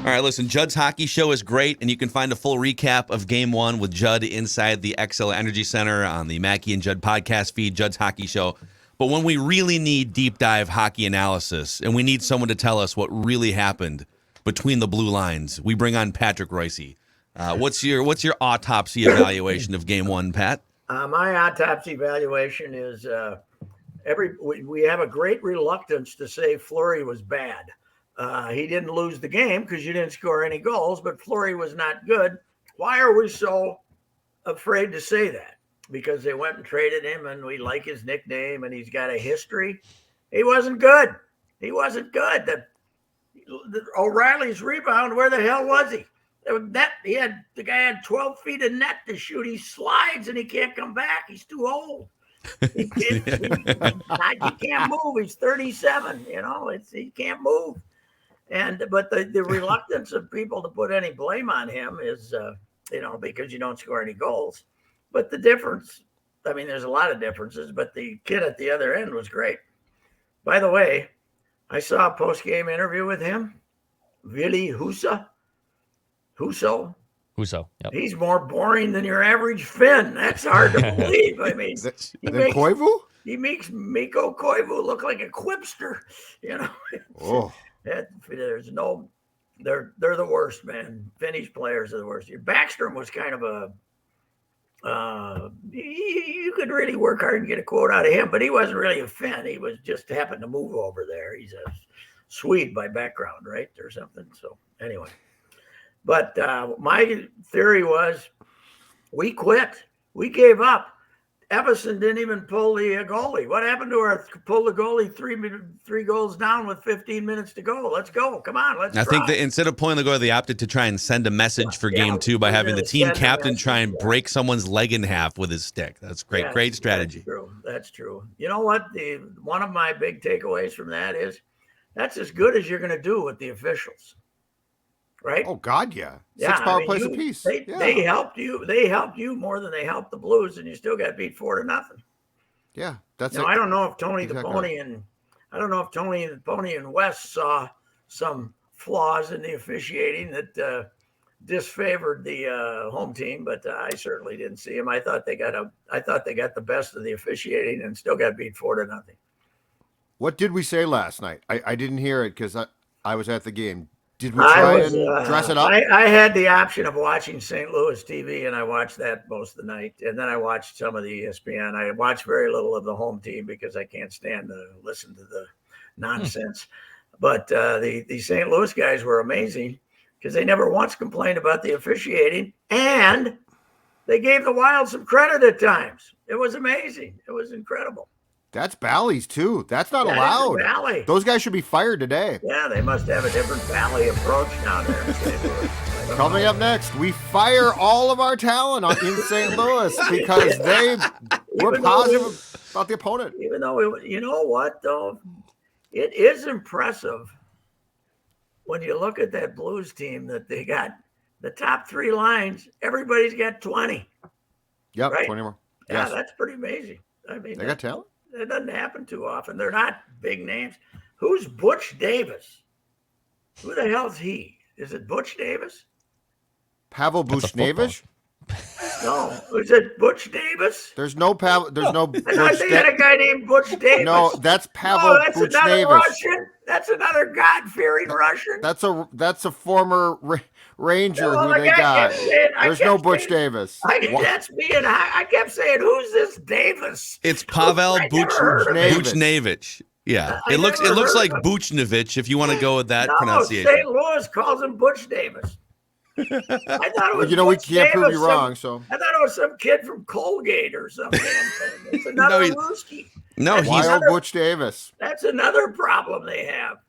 All right, listen, Judd's Hockey Show is great, and you can find a full recap of Game 1 with Judd inside the XL Energy Center on the Mackey and Judd podcast feed, Judd's Hockey Show. But when we really need deep dive hockey analysis, and we need someone to tell us what really happened between the blue lines, we bring on Patrick Reusse. What's your autopsy evaluation of Game 1, Pat? My autopsy evaluation is we have a great reluctance to say Fleury was bad. He didn't lose the game because you didn't score any goals, but Fleury was not good. Why are we so afraid to say that? Because they went and traded him, and we like his nickname, and he's got a history. He wasn't good. He wasn't good. O'Reilly's rebound, where the hell was he? The guy had 12 feet of net to shoot. He slides, and he can't come back. He's too old. He can't move. He's 37. He can't move. But the reluctance of people to put any blame on him is, because you don't score any goals. But the difference, there's a lot of differences, but the kid at the other end was great. By the way, I saw a post-game interview with him, Ville Husso. Yep. He's more boring than your average Finn. That's hard to believe. Koivu? He makes Mikko Koivu look like a quipster. Oh. There's no, they're the worst, man. Finnish players are the worst. Backstrom was kind of you could really work hard and get a quote out of him, but he wasn't really a Finn. He was just happened to move over there. He's a Swede by background, right? Or something. So anyway, but my theory was we quit. We gave up. Everson didn't even pull the goalie. What happened to her? Pull the goalie three goals down with 15 minutes to go. Let's go. Come on. Let's I think that instead of pulling the goalie, they opted to try and send a message for Game 2 by having the team captain try and break someone's leg in half with his stick. That's great. Yeah, great strategy. That's true. You know what? One of my big takeaways from that is that's as good as you're going to do with the officials. Right? Oh God, yeah. 6 power plays apiece. They helped you. They helped you more than they helped the Blues, and you still got beat 4-0. Yeah, that's it. I don't know if Tony the Pony and West saw some flaws in the officiating that disfavored the home team, but I certainly didn't see them. I thought they got the best of the officiating and still got beat 4-0. What did we say last night? I didn't hear it because I was at the game. Did we try and dress it up? I had the option of watching St. Louis TV, and I watched that most of the night. And then I watched some of the ESPN. I watched very little of the home team because I can't stand to listen to the nonsense. But the St. Louis guys were amazing because they never once complained about the officiating, and they gave the Wild some credit at times. It was amazing. It was incredible. That's Bally's too. That's not allowed. Valley. Those guys should be fired today. Yeah, they must have a different Valley approach down there in St. Louis. Coming up next, we fire all of our talent in St. Louis because they were positive about the opponent. Even though, you know what, though? It is impressive when you look at that Blues team that they got the top 3 lines. Everybody's got 20. Yep, right? 20 more. Yeah, yes. That's pretty amazing. They got talent. It doesn't happen too often. They're not big names. Who's Butch Davis? Who the hell's he? Is it Butch Davis? Pavel Buchnevich? No. Is it Butch Davis? There's no Pavel. There's no. I thought they had a guy named Butch Davis. No, that's Pavel that's Buchnevich. Another Russian. That's another God-fearing Russian. That's a former Ranger who they got. There's no Butch Davis. That's me, and I kept saying, "Who's this Davis?" It's Pavel Buchnevich. Yeah, it looks like Buchnevich if you want to go with that pronunciation. St. Louis calls him Butch Davis. I thought it was. We can't prove you wrong. So I thought it was some kid from Colgate or something. It's another Ruski. No, he's Butch Davis. That's another problem they have.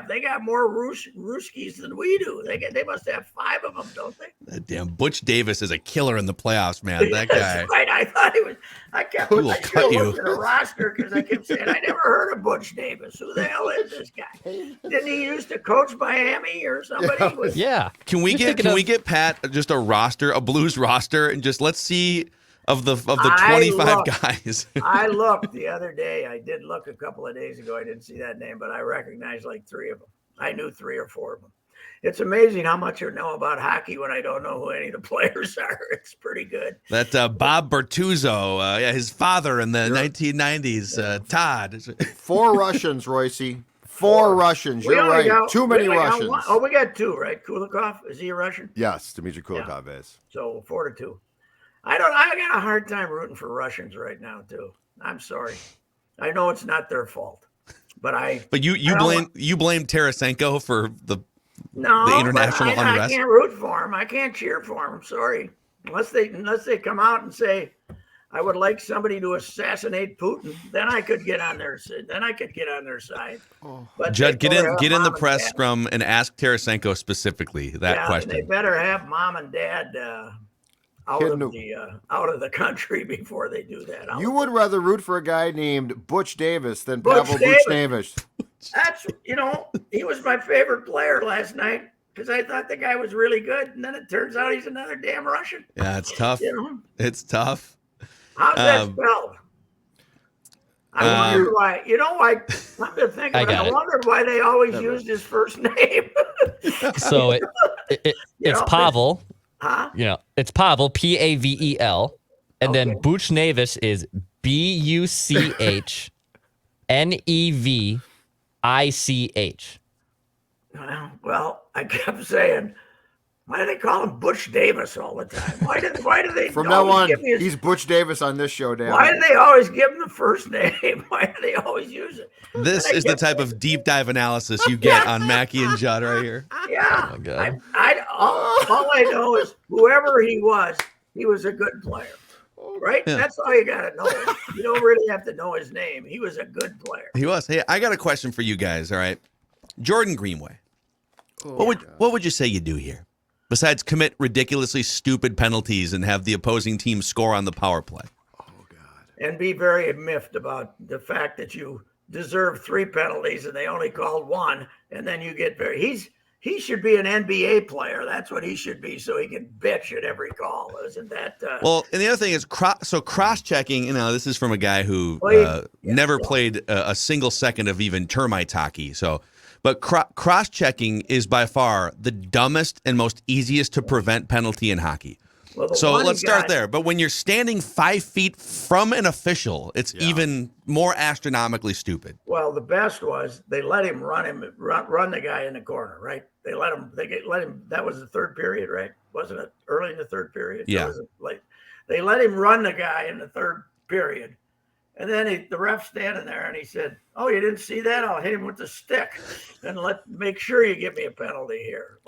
They got more Ruskies than we do. They must have 5 of them, don't they? That damn Butch Davis is a killer in the playoffs, man. That guy. That's right. I thought he was. I looked at the roster because I kept saying I never heard of Butch Davis. Who the hell is this guy? Didn't he used to coach Miami or somebody? Yeah. Can we get Pat just a Blues roster, and just let's see. Of the 25 guys. I looked the other day. I did look a couple of days ago. I didn't see that name, but I recognized like 3 of them. I knew 3 or 4 of them. It's amazing how much I know about hockey when I don't know who any of the players are. It's pretty good. That Bob Bertuzzo, his father in the 1990s, Todd. 4 Russians, Reusse. 4 Russians. We You're only right. got- Too we many only got Russians. one. Oh, we got 2, right? Kulikov, is he a Russian? Yes, Dmitry Kulikov is. So 4-2. I got a hard time rooting for Russians right now too. I'm sorry. I know it's not their fault, but But you blame Tarasenko for the international I unrest. can't root for him. I can't cheer for him. I'm sorry. Unless they come out and say, I would like somebody to assassinate Putin, then I could get on their side. But Judd, get in the mom and press dad. scrum and ask Tarasenko specifically that question. They better have mom and dad out of the country before they do that. You would rather root for a guy named Butch Davis than Butch Pavel Davis. Buchnevich. That's he was my favorite player last night because I thought the guy was really good, and then it turns out he's another damn Russian. Yeah, it's tough. It's tough. How's that spelled? I wondered why. I've been thinking. I wondered why they always used his first name. So it's Pavel. Huh? It's Pavel, Pavel, and then Buchnevich is Buchnevich. Well, I kept saying, why do they call him Butch Davis all the time? Why do they? From now on, he's Butch Davis on this show, Dan. Why do they always give him the first name? Why do they always use it? This is the type of deep dive analysis you get on Mackie and Judd right here. Yeah. Oh my God. All I know is whoever he was a good player. Right? Yeah. That's all you got to know. You don't really have to know his name. He was a good player. He was. Hey, I got a question for you guys, all right? Jordan Greenway. What would you say you do here? Besides commit ridiculously stupid penalties and have the opposing team score on the power play. Oh, God. And be very miffed about the fact that you deserve 3 penalties and they only called 1. And then you get he should be an NBA player. That's what he should be, so he can bitch at every call. Isn't that? Well, and the other thing is, cross-checking, this is from a guy who never played a single second of even termite hockey. But cross-checking is by far the dumbest and most easiest to prevent penalty in hockey. Well, so let's start there. But when you're standing 5 feet from an official, it's even more astronomically stupid. Well, the best was they let him run the guy in the corner, right? They let him. That was the third period, right? Wasn't it early in the third period? Yeah. They let him run the guy in the third period, and then the ref standing there, and he said, "Oh, you didn't see that? I'll hit him with the stick, and make sure you give me a penalty here."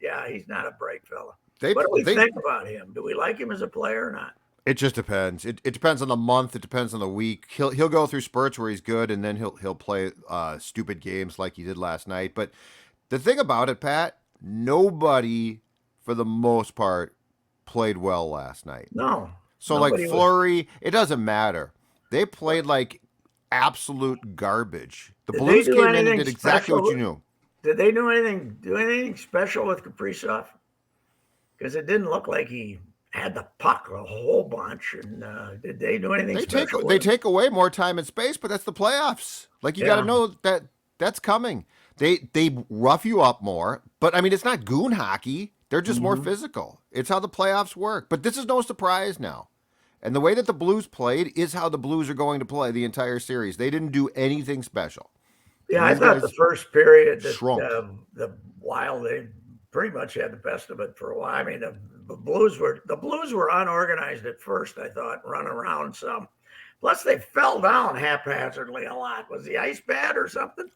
Yeah, he's not a bright fella. What do we think about him? Do we like him as a player or not? It just depends. It depends on the month. It depends on the week. He'll go through spurts where he's good, and then he'll play stupid games like he did last night. But the thing about it, Pat, nobody, for the most part, played well last night. No. So like Fleury, it doesn't matter. They played like absolute garbage. The Blues came in and did exactly what you knew. Did they do anything special with Kaprizov? Because it didn't look like he had the puck a whole bunch. And did they do anything special? They take away more time and space, but that's the playoffs. Like, you got to know that's coming. They rough you up more. But, I mean, it's not goon hockey. They're just more physical. It's how the playoffs work. But this is no surprise now. And the way that the Blues played is how the Blues are going to play the entire series. They didn't do anything special. Yeah, I thought the first period that the Wild, they pretty much had the best of it for a while. I mean, the Blues were unorganized at first, I thought, running around some. Plus, they fell down haphazardly a lot. Was the ice bad or something?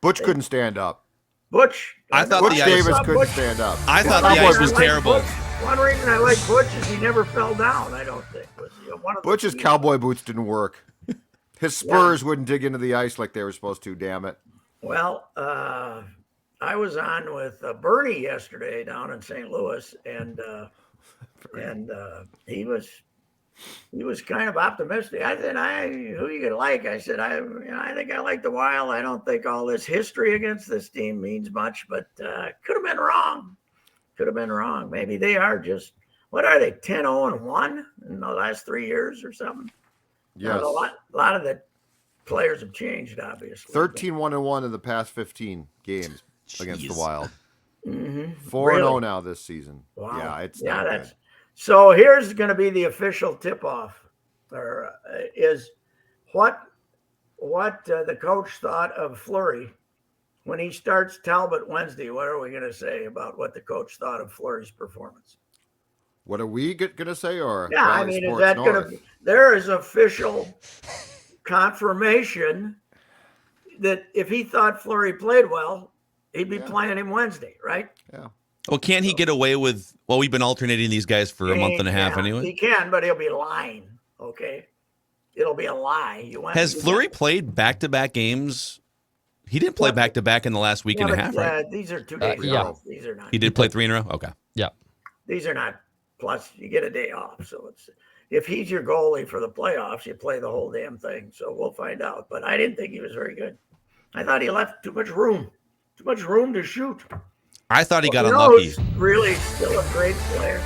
Butch couldn't stand up. Butch Davis couldn't stand up. I thought the ice was terrible. One reason I like Butch is he never fell down, I don't think. Butch's cowboy boots didn't work. His spurs wouldn't dig into the ice like they were supposed to, damn it. Well, I was on with Bernie yesterday down in St. Louis, and he was kind of optimistic. I said, "Who you gonna like?" I said, "I think I like the Wild. I don't think all this history against this team means much, but could have been wrong. Could have been wrong. Maybe they are just what are they 10-0-1 in the last 3 years or something? Yes, a lot of the players have changed, obviously. 13-1-1 in the past 15 games. Against the Wild. Mm-hmm. 4-0 now this season. Wow. Yeah, it's not good. So here's going to be the official tip-off, or is what the coach thought of Fleury when he starts Talbot Wednesday. What are we going to say about what the coach thought of Fleury's performance? What are we going to say, or Yeah, I Valley mean, Sports is that going North? to? There is official confirmation that if he thought Fleury played well, he'd be playing him Wednesday, right? Yeah. Well, can't he get away with? Well, we've been alternating these guys for a month and a half anyway. He can, but he'll be lying. Okay, it'll be a lie. Has Fleury played back-to-back games? He didn't play back-to-back in the last week and a half, right? These are 2 days off. These are not. He did play 3 in a row? Okay. Yeah. These are not. Plus, you get a day off. So if he's your goalie for the playoffs, you play the whole damn thing. So we'll find out. But I didn't think he was very good. I thought he left too much room to shoot. I thought he got unlucky. Who's really still a great player?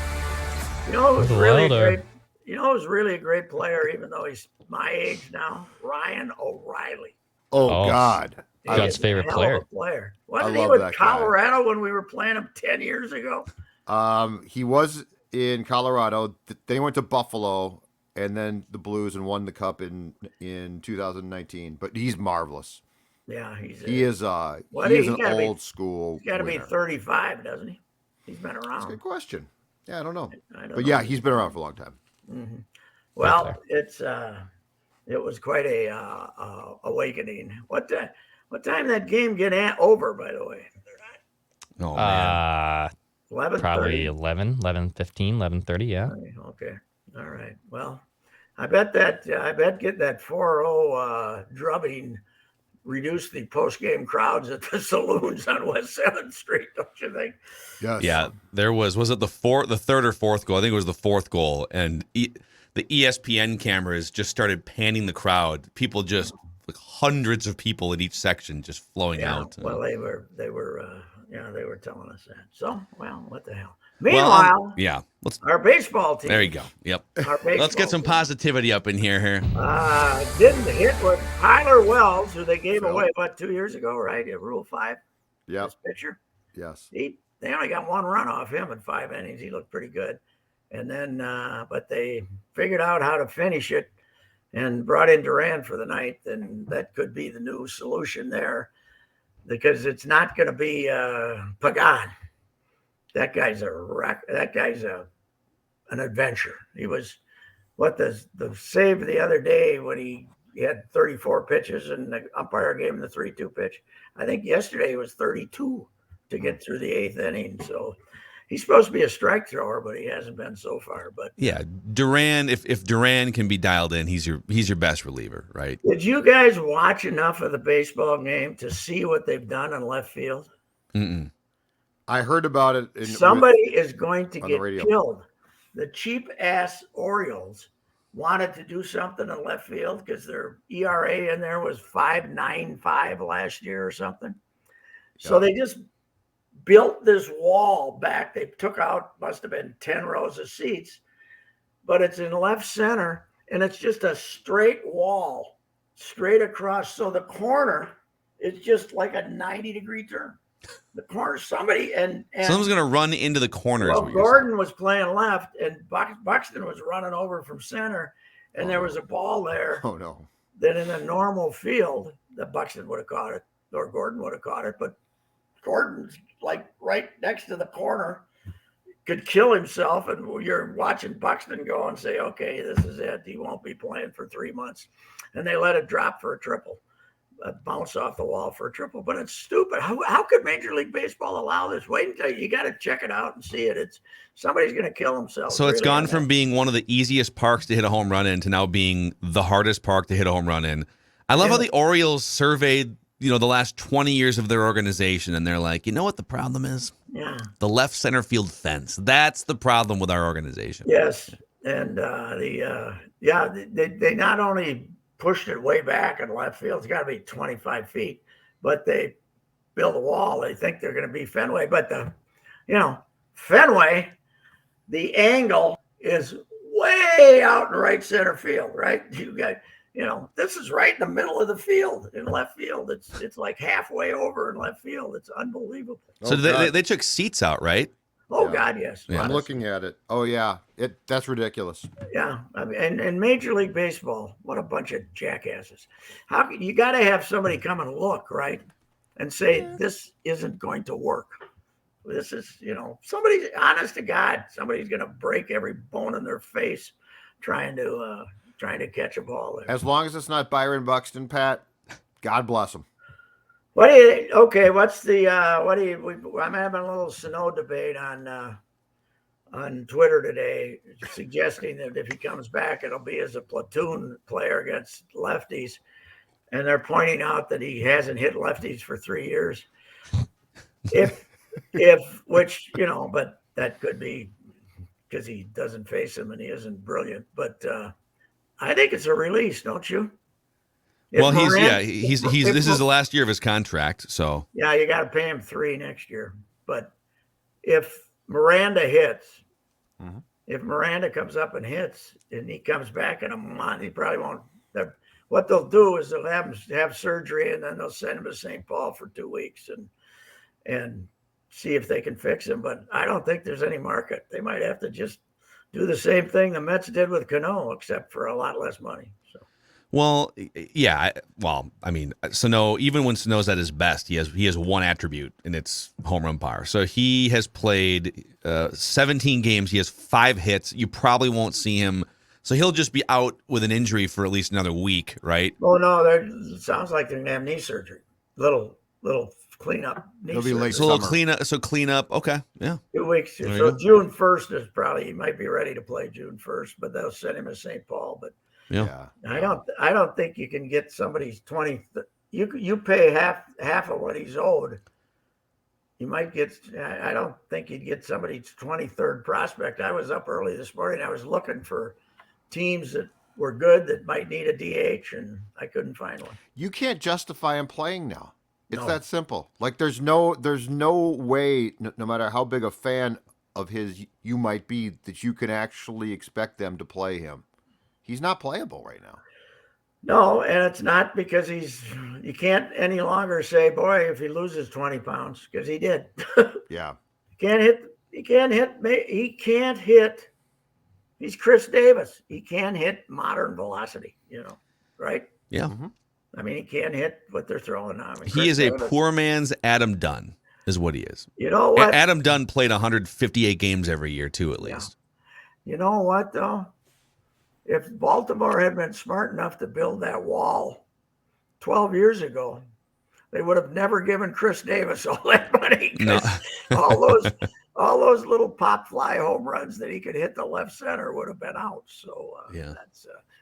You know who's really great? You know who's really a great player, even though he's my age now? Ryan O'Reilly. Oh God. God's favorite player. Wasn't he with Colorado when we were playing him 10 years ago? He was in Colorado. They went to Buffalo and then the Blues and won the cup in 2019. But he's marvelous. Yeah, he is an old school. He's got to be 35, doesn't he? He's been around. That's a good question. Yeah, I don't know. But yeah, he's been around for a long time. Mm-hmm. Well, it was quite a awakening. What time did that game get over, by the way? Oh man. 11:30? Probably 11:15, 11:30, yeah. Okay. All right. Well, I bet get that 4-0 drubbing reduced the post-game crowds at the saloons on West 7th Street, don't you think? Yes. Yeah, there was it the third or fourth goal? I think it was the fourth goal, and the ESPN cameras just started panning the crowd. People just like hundreds of people in each section just flowing out. Well, they were telling us that. So, well, what the hell? Meanwhile, our baseball team. There you go. Yep. Let's get some positivity up in here. Didn't hit with Tyler Wells, who they gave away 2 years ago, right? At Rule 5. Yeah. This pitcher. Yes. They only got 1 run off him in 5 innings. He looked pretty good. And then, but they figured out how to finish it and brought in Duran for the ninth, and that could be the new solution there, because it's not going to be Pagan. That guy's an adventure. He was the save the other day when he had 34 pitches and the umpire gave him the 3-2 pitch. I think yesterday it was 32 to get through the 8th inning. So he's supposed to be a strike thrower, but he hasn't been so far. But yeah, Duran. If Duran can be dialed in, he's your best reliever, right? Did you guys watch enough of the baseball game to see what they've done in left field? Mm-mm. I heard about it. Somebody is going to get killed. The cheap ass Orioles wanted to do something in left field because their ERA in there was 5.95 last year or something. So they just built this wall back. They took out, must have been 10 rows of seats, but it's in left center and it's just a straight wall straight across. So the corner is just like a 90-degree turn. The corner, someone's going to run into the corner. Well, Gordon was playing left, and Buxton was running over from center, and there was a ball there. Oh no! That in a normal field, that Buxton would have caught it, or Gordon would have caught it, but Gordon's like right next to the corner, could kill himself, and you're watching Buxton go and say, "Okay, this is it. He won't be playing for 3 months," and they let it drop for a triple. Bounce off the wall for a triple, but it's stupid. How could Major League Baseball allow this? Wait until you got to check it out and see it. Somebody's going to kill himself. So it's gone from being one of the easiest parks to hit a home run in to now being the hardest park to hit a home run in. I love how the Orioles surveyed, the last 20 years of their organization, and they're like, you know what the problem is? Yeah. The left center field fence. That's the problem with our organization. Yes, and they not only pushed it way back in left field. It's got to be 25 feet, but they build a wall. They think they're going to be Fenway, but Fenway, the angle is way out in right center field, right? This is right in the middle of the field in left field. It's like halfway over in left field. It's unbelievable. So they took seats out, right? Oh God, yes. Yeah. I'm looking at it. Oh yeah, that's ridiculous. Yeah, I mean, and Major League Baseball, what a bunch of jackasses. How you got to have somebody come and look, right, and say this isn't going to work. This is, somebody's honest to God, somebody's going to break every bone in their face trying to catch a ball there. As long as it's not Byron Buxton, Pat, God bless him. What do you? Okay, what's the? I'm having a little Sano debate on Twitter today, suggesting that if he comes back, it'll be as a platoon player against lefties, and they're pointing out that he hasn't hit lefties for 3 years. Which but that could be because he doesn't face him and he isn't brilliant. But I think it's a release, don't you? Well, this is the last year of his contract, so yeah, you got to pay him $3 next year. But if Miranda hits, if Miranda comes up and hits, and he comes back in a month, he probably won't. What they'll do is they'll have him have surgery, and then they'll send him to St. Paul for 2 weeks and see if they can fix him. But I don't think there's any market. They might have to just do the same thing the Mets did with Cano, except for a lot less money. So. Well, yeah. I mean, Sano, even when Sano's at his best, he has one attribute, and it's home run power. So he has played 17 games. He has 5 hits. You probably won't see him. So he'll just be out with an injury for at least another week, right? Oh, no, it sounds like they're going to have knee surgery. Little cleanup. It'll be late So a little cleanup. So cleanup. Okay, yeah. 2 weeks. So June 1st is probably, he might be ready to play June 1st, but they'll send him to St. Paul. But yeah. I don't think you can get somebody's 20. You pay half of what he's owed. You might get. I don't think you'd get somebody's 23rd prospect. I was up early this morning. I was looking for teams that were good that might need a DH, and I couldn't find one. You can't justify him playing now. It's that simple. Like there's no way, no matter how big a fan of his you might be, that you can actually expect them to play him. He's not playable right now. No, and it's not because you can't any longer say, boy, if he loses 20 pounds, because he did. Yeah. He can't hit. He's Chris Davis. He can't hit modern velocity, right? Yeah. Mm-hmm. I mean, he can't hit what they're throwing on him. He is a poor man's Adam Dunn, is what he is. You know what? Adam Dunn played 158 games every year, too, at least. You know what, though? If Baltimore had been smart enough to build that wall 12 years ago, they would have never given Chris Davis all that money. No. all those little pop fly home runs that he could hit the left center would have been out. So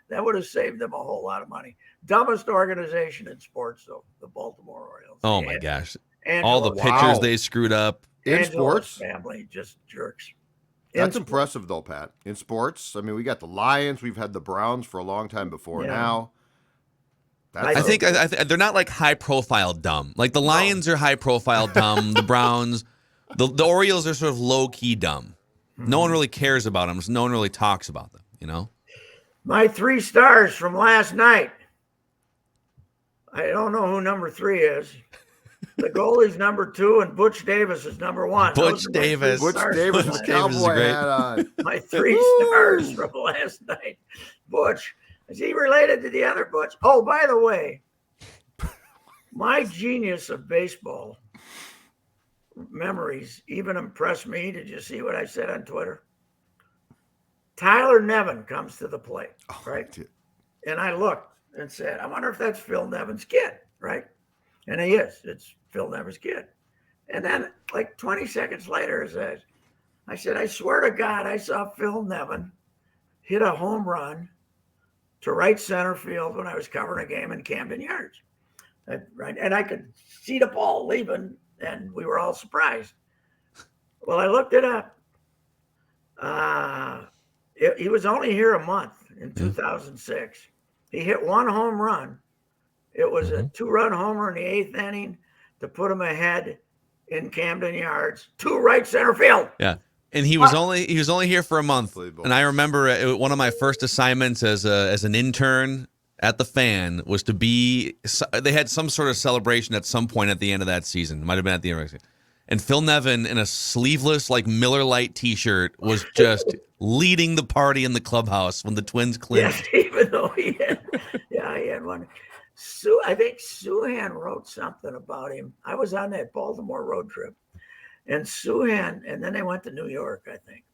that would have saved them a whole lot of money. Dumbest organization in sports, though, the Baltimore Orioles. Oh, my gosh. Angelo, all the pitchers they screwed up. In sports? Family, just jerks. That's impressive, though, Pat. In sports, I mean, we got the Lions. We've had the Browns for a long time before now. I think they're not like high-profile dumb. Like the Lions are high-profile dumb. The Browns, the Orioles are sort of low-key dumb. No one really cares about them. So no one really talks about them, My 3 stars from last night. I don't know who number 3 is. The goalie's number 2, and Butch Davis is number 1. Butch Davis with the cowboy hat on. My 3 stars from last night. Butch. Is he related to the other Butch? Oh, by the way, my genius of baseball memories even impressed me. Did you see what I said on Twitter? Tyler Nevin comes to the plate, right? And I looked and said, I wonder if that's Phil Nevin's kid, right? And he is. It's Phil Nevin's kid. And then like 20 seconds later, I said, I swear to God, I saw Phil Nevin hit a home run to right center field when I was covering a game in Camden Yards. Right. And I could see the ball leaving, and we were all surprised. Well, I looked it up. He was only here a month in 2006. He hit 1 home run. It was a 2-run homer in the 8th inning to put him ahead in Camden Yards to right center field. Yeah. And he was only here for a month. And I remember one of my first assignments as an intern at the Fan was to be. They had some sort of celebration at some point at the end of that season. Might have been at the end of the season. And Phil Nevin in a sleeveless like Miller Lite T-shirt was just leading the party in the clubhouse when the Twins clinched. Yes, even though he had one. I think Suhan wrote something about him. I was on that Baltimore road trip, and Suhan, and then they went to New York, I think.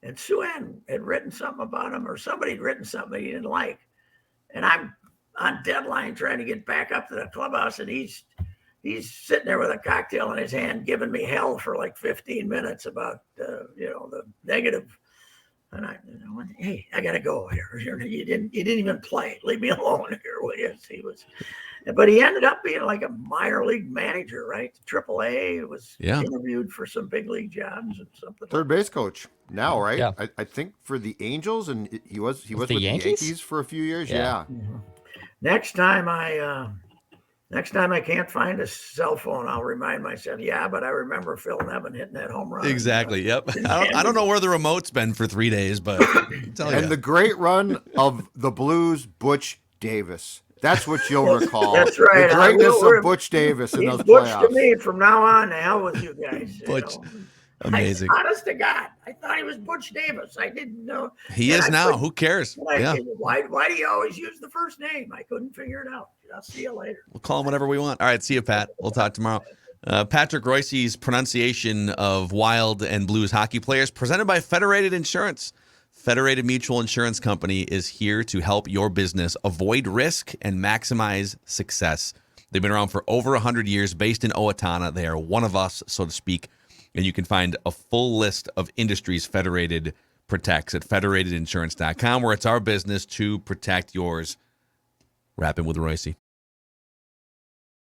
And Suhan had written something about him, or somebody had written something he didn't like. And I'm on deadline trying to get back up to the clubhouse, and he's sitting there with a cocktail in his hand, giving me hell for like 15 minutes about the negative. And I went, hey, I gotta go here. You didn't even play. Leave me alone here, will you? But he ended up being like a minor league manager, right? AAA was interviewed for some big league jobs and something. Third base coach now, right? Yeah. I think for the Angels, and he was with the the Yankees? Yankees for a few years. Yeah. Mm-hmm. Next time I can't find a cell phone, I'll remind myself, but I remember Phil Nevin hitting that home run. Exactly. Yep. I don't know where the remote's been for 3 days, but The great run of the Blues, Butch Davis. That's what you'll recall. That's right. The greatness of Butch Davis in those Butch playoffs. to me from now on. The hell with you guys. Butch, amazing. Honest to God, I thought he was Butch Davis. I didn't know. He is now. Who cares? Why do you always use the first name? I couldn't figure it out. I'll see you later. We'll call him whatever we want. All right. See you, Pat. We'll talk tomorrow. Patrick Reusse's pronunciation of Wild and Blues hockey players, presented by Federated Insurance. Federated Mutual Insurance Company is here to help your business avoid risk and maximize success. They've been around for over 100 years, based in Owatonna. They are one of us, so to speak. And you can find a full list of industries Federated protects at federatedinsurance.com, where it's our business to protect yours. Rapping with Reusse.